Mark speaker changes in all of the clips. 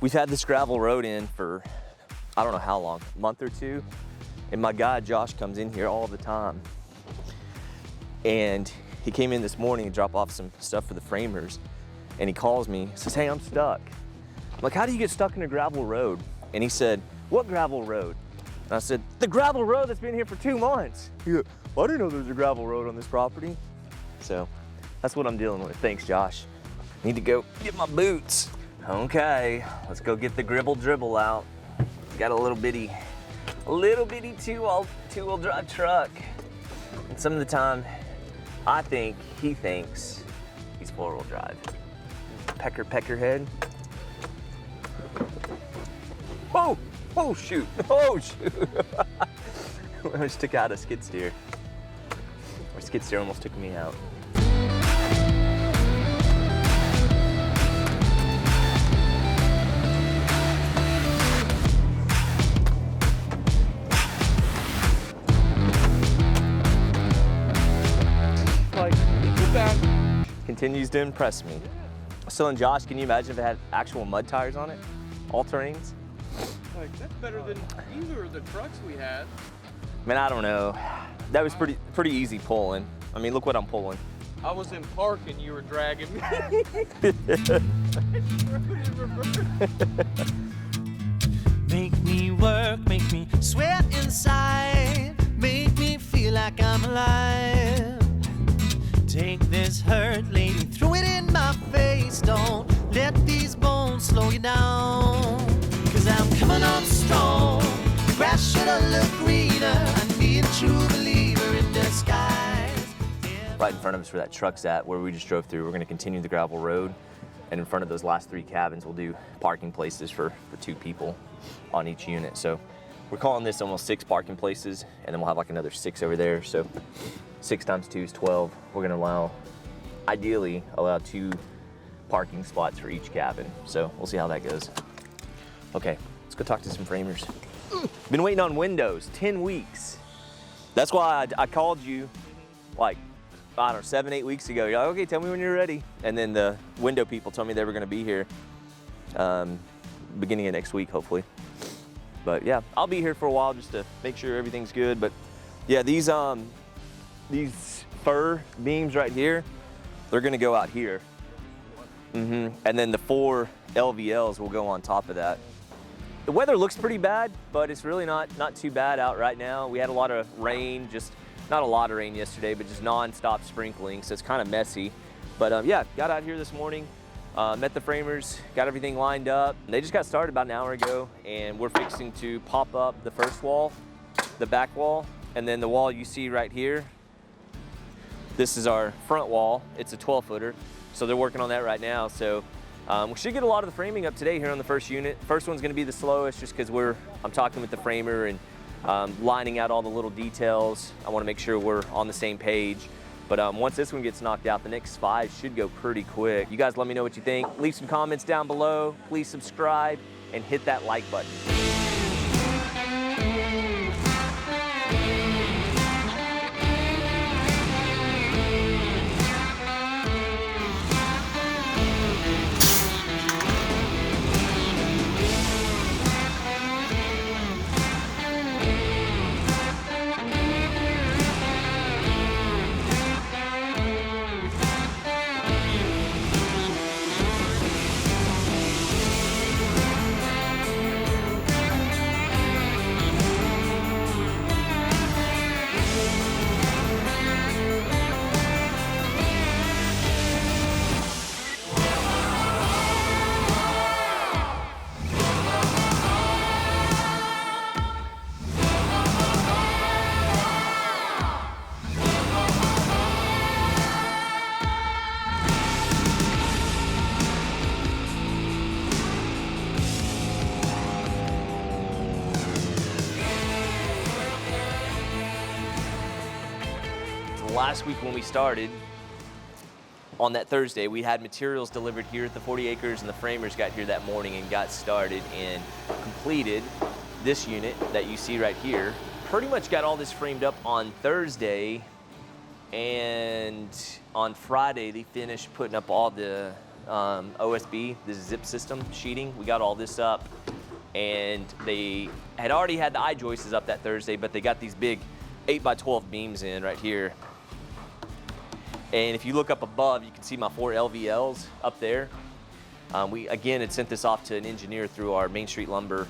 Speaker 1: We've had this gravel road in for, I don't know how long, a month or two. And my guy, Josh, comes in here all the time. And he came in this morning and dropped off some stuff for the framers. And he calls me, says, hey, I'm stuck. I'm like, how do you get stuck in a gravel road? And he said, what gravel road? And I said, the gravel road that's been here for 2 months. He goes, well, I didn't know there was a gravel road on this property. So that's what I'm dealing with. Thanks, Josh. Need to go get my boots. Okay, let's go get the gribble dribble out. Got a little bitty two-wheel drive truck. And some of the time, I think he thinks he's 4-wheel drive. Pecker head. Whoa, oh shoot, oh shoot. I almost took out a skid steer. Or skid steer almost took me out. Continues to impress me. So, and Josh, can you imagine if it had actual mud tires on it? All terrains?
Speaker 2: Like, that's better than either of the trucks we had.
Speaker 1: Man, I don't know. That was pretty easy pulling. I mean, look what I'm pulling.
Speaker 2: I was in park and you were dragging me.
Speaker 3: Make me work, make me sweat inside, make me feel like I'm alive. Take this hurt, lady, throw it in my face. Don't let these bones slow you down. 'Cause I'm coming on strong. Grass should have looked greener. I need a true believer in disguise.
Speaker 1: Right in front of us where that truck's at, where we just drove through, we're gonna continue the gravel road. And in front of those last 3 cabins, we'll do parking places for 2 people on each unit. So we're calling this almost 6 parking places, and then we'll have like another 6 over there. So 6 times 2 is 12. We're gonna ideally allow 2 parking spots for each cabin. So we'll see how that goes. Okay, let's go talk to some framers. Been waiting on windows, 10 weeks. That's why I called you like, I don't know, 7, 8 weeks ago. You're like, okay, tell me when you're ready. And then the window people told me they were gonna be here beginning of next week, hopefully. But yeah, I'll be here for a while just to make sure everything's good. But yeah, these fir beams right here, they're gonna go out here. And then the 4 LVLs will go on top of that. The weather looks pretty bad, but it's really not too bad out right now. We had a lot of rain, not a lot of rain yesterday, but just non-stop sprinkling, so it's kind of messy. But yeah, got out here this morning, met the framers, got everything lined up. They just got started about an hour ago, and we're fixing to pop up the first wall, the back wall, and then the wall you see right here. This is our front wall. It's a 12-footer, so they're working on that right now. So we should get a lot of the framing up today here on the first unit. First one's gonna be the slowest just because I'm talking with the framer and lining out all the little details. I wanna make sure we're on the same page. But once this one gets knocked out, the next 5 should go pretty quick. You guys let me know what you think. Leave some comments down below. Please subscribe and hit that like button. Last week when we started, on that Thursday, we had materials delivered here at the 40 acres, and the framers got here that morning and got started and completed this unit that you see right here. Pretty much got all this framed up on Thursday, and on Friday they finished putting up all the OSB, this zip system sheeting. We got all this up, and they had already had the I-joists up that Thursday, but they got these big 8x12 beams in right here. And if you look up above, you can see my 4 LVLs up there. We, again, had sent this off to an engineer through our Main Street Lumber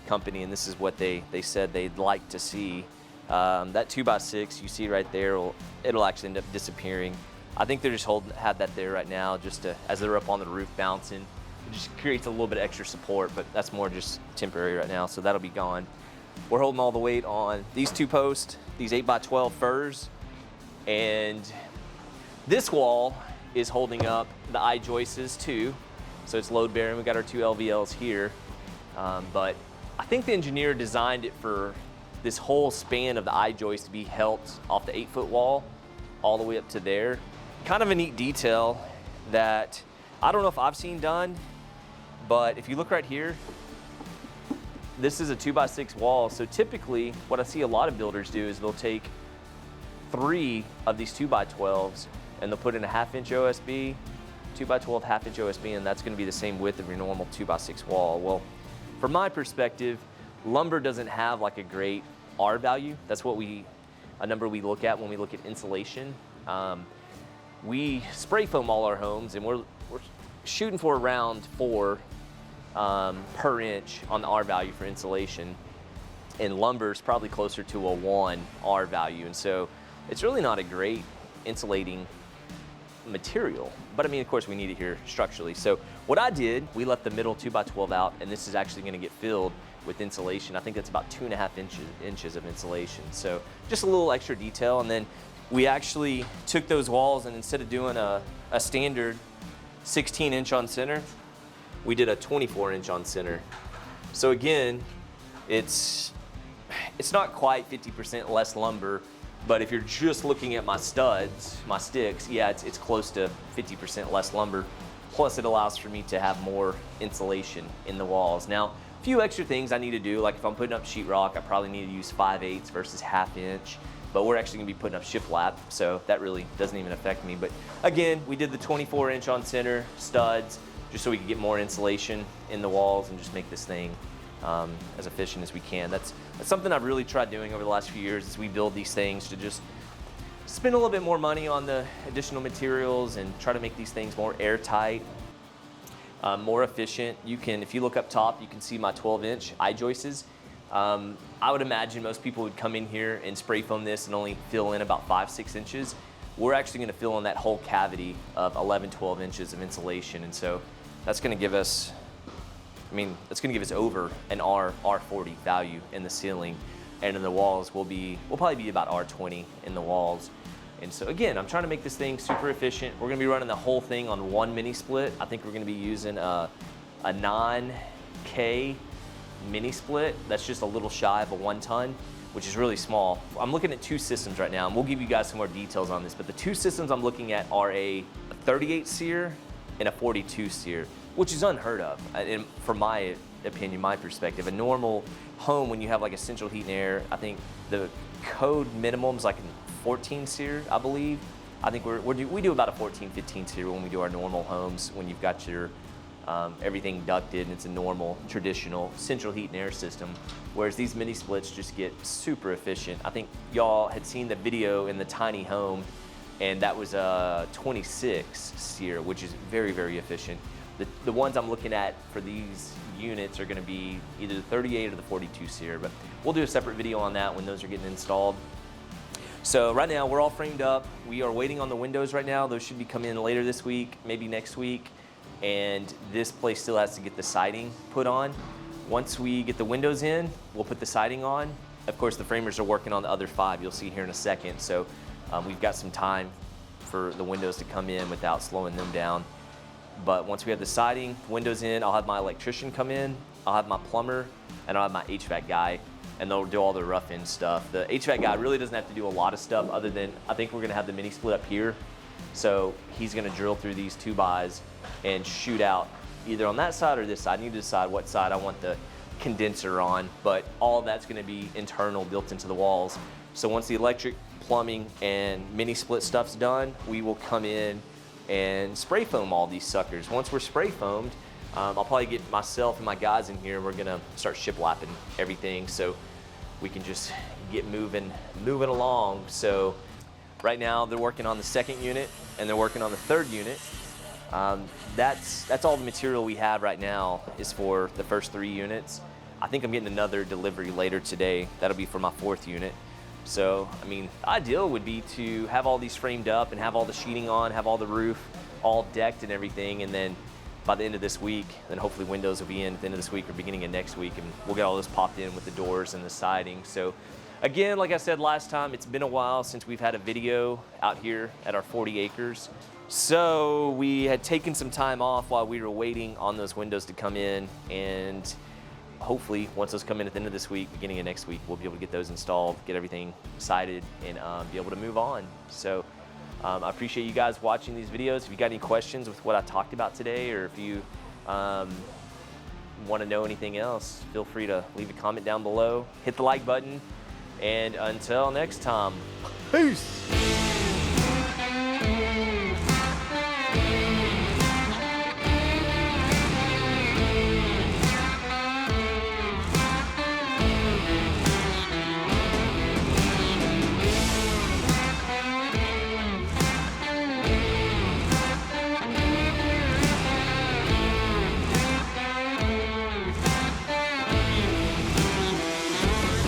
Speaker 1: company, and this is what they said they'd like to see. That 2x6 you see right there, it'll actually end up disappearing. I think they're just have that there right now just to, as they're up on the roof bouncing. It just creates a little bit of extra support, but that's more just temporary right now, so that'll be gone. We're holding all the weight on these 2 posts, these 8x12 firs, and this wall is holding up the I-joists too, so it's load bearing. We got our 2 LVLs here, but I think the engineer designed it for this whole span of the I-joist to be helped off the 8-foot wall all the way up to there. Kind of a neat detail that I don't know if I've seen done, but if you look right here, this is a 2x6 wall. So typically what I see a lot of builders do is they'll take 3 of these 2x12s and they'll put in a 1/2-inch OSB, 2x12 1/2-inch OSB, and that's gonna be the same width of your normal 2x6 wall. Well, from my perspective, lumber doesn't have like a great R value. That's what a number we look at when we look at insulation. We spray foam all our homes, and we're shooting for around 4 per inch on the R value for insulation, and lumber is probably closer to a 1 R value, and so it's really not a great insulating material. But I mean, of course, we need it here structurally. So what I did, we left the middle 2x12 out, and this is actually going to get filled with insulation. I think that's about 2.5 inches of insulation. So just a little extra detail. And then we actually took those walls, and instead of doing a standard 16-inch on center, we did a 24-inch on center. So again, it's not quite 50% less lumber, but if you're just looking at my studs, my sticks, yeah, it's close to 50% less lumber. Plus it allows for me to have more insulation in the walls. Now, a few extra things I need to do, like if I'm putting up sheetrock, I probably need to use 5/8 versus 1/2 inch, but we're actually gonna be putting up shiplap, so that really doesn't even affect me. But again, we did the 24-inch on center studs, just so we could get more insulation in the walls and just make this thing as efficient as we can. That's something I've really tried doing over the last few years as we build these things, to just spend a little bit more money on the additional materials and try to make these things more airtight, more efficient. You can, if you look up top, you can see my 12-inch I-joists. I would imagine most people would come in here and spray foam this and only fill in about 5-6 inches. We're actually gonna fill in that whole cavity of 11-12 inches of insulation, and so that's gonna give us, that's gonna give us over an R40 value in the ceiling, and in the walls we'll probably be about R20 in the walls. And so again, I'm trying to make this thing super efficient. We're gonna be running the whole thing on 1 mini split. I think we're gonna be using a 9K mini split. That's just a little shy of a 1 ton, which is really small. I'm looking at 2 systems right now, and we'll give you guys some more details on this, but the 2 systems I'm looking at are a 38 sear and a 42 sear, which is unheard of. And from my opinion, my perspective, a normal home, when you have like a central heat and air, I think the code minimum is like a 14 sear, I believe. I think we do about a 14, 15 sear when we do our normal homes, when you've got your everything ducted and it's a normal, traditional central heat and air system. Whereas these mini splits just get super efficient. I think y'all had seen the video in the tiny home, and that was a 26 sear, which is very, very efficient. The ones I'm looking at for these units are gonna be either the 38 or the 42 sear, but we'll do a separate video on that when those are getting installed. So right now we're all framed up. We are waiting on the windows right now. Those should be coming in later this week, maybe next week. And this place still has to get the siding put on. Once we get the windows in, we'll put the siding on. Of course, the framers are working on the other 5, you'll see here in a second. So we've got some time for the windows to come in without slowing them down. But once we have the siding, windows in, I'll have my electrician come in, I'll have my plumber, and I'll have my HVAC guy, and they'll do all the rough-in stuff. The HVAC guy really doesn't have to do a lot of stuff other than, I think we're gonna have the mini split up here. So he's gonna drill through these 2-bys and shoot out either on that side or this side. I need to decide what side I want the condenser on, but all of that's gonna be internal, built into the walls. So once the electric, plumbing, and mini split stuff's done, we will come in and spray foam all these suckers. Once we're spray foamed, I'll probably get myself and my guys in here, and we're gonna start shiplapping everything so we can just get moving along. So right now they're working on the second unit and they're working on the third unit. That's all the material we have right now is for the first 3 units. I think I'm getting another delivery later today. That'll be for my 4th unit. So, I mean, ideal would be to have all these framed up and have all the sheeting on, have all the roof all decked and everything, and then by the end of this week, then hopefully windows will be in at the end of this week or beginning of next week, and we'll get all this popped in with the doors and the siding. So again, like I said last time, it's been a while since we've had a video out here at our 40 acres. So we had taken some time off while we were waiting on those windows to come in, and hopefully once those come in at the end of this week, beginning of next week, we'll be able to get those installed, get everything sided, and be able to move on. So I appreciate you guys watching these videos. If you got any questions with what I talked about today, or if you want to know anything else, feel free to leave a comment down below, hit the like button, and until next time, peace.